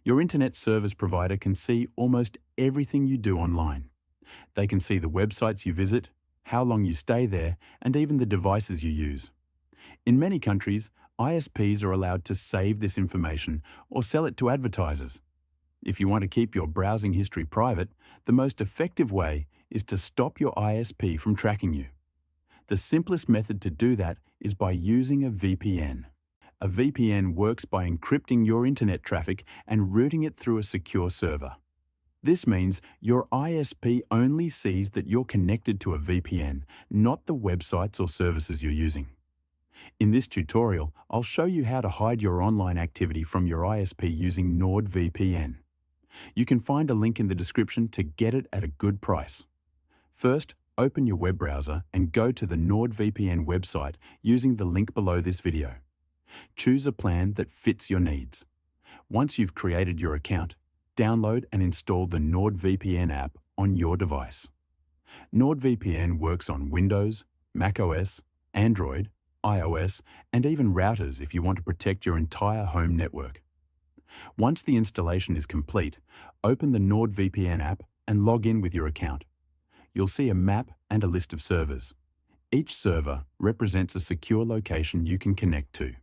Your internet service provider can see almost everything you do online. They can see the websites you visit, how long you stay there, and even the devices you use. In many countries, ISPs are allowed to save this information or sell it to advertisers. If you want to keep your browsing history private, the most effective way is to stop your ISP from tracking you. The simplest method to do that is by using a VPN. A VPN works by encrypting your internet traffic and routing it through a secure server. This means your ISP only sees that you're connected to a VPN, not the websites or services you're using. In this tutorial, I'll show you how to hide your online activity from your ISP using NordVPN. You can find a link in the description to get it at a good price. First, open your web browser and go to the NordVPN website using the link below this video. Choose a plan that fits your needs. Once you've created your account, download and install the NordVPN app on your device. NordVPN works on Windows, macOS, Android, iOS, and even routers if you want to protect your entire home network. Once the installation is complete, open the NordVPN app and log in with your account. You'll see a map and a list of servers. Each server represents a secure location you can connect to.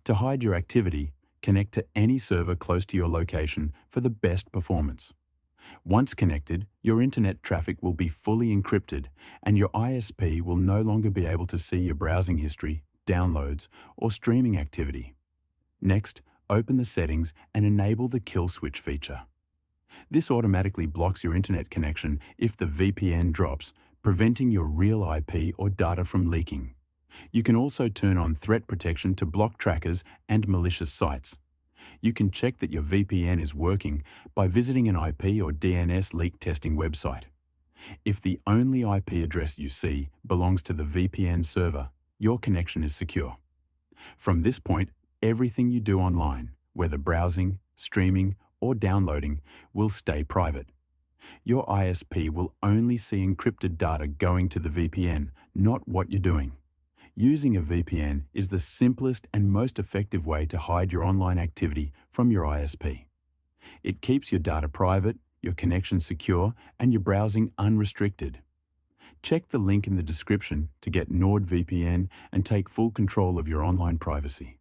To hide your activity, connect to any server close to your location for the best performance. Once connected, your internet traffic will be fully encrypted and your ISP will no longer be able to see your browsing history, downloads, or streaming activity. Next, open the settings and enable the kill switch feature. This automatically blocks your internet connection if the VPN drops, preventing your real IP or data from leaking. You can also turn on threat protection to block trackers and malicious sites. You can check that your VPN is working by visiting an IP or DNS leak testing website. If the only IP address you see belongs to the VPN server, your connection is secure. From this point, everything you do online, whether browsing, streaming, or downloading, will stay private. Your ISP will only see encrypted data going to the VPN, not what you're doing. Using a VPN is the simplest and most effective way to hide your online activity from your ISP. It keeps your data private, your connection secure, and your browsing unrestricted. Check the link in the description to get NordVPN and take full control of your online privacy.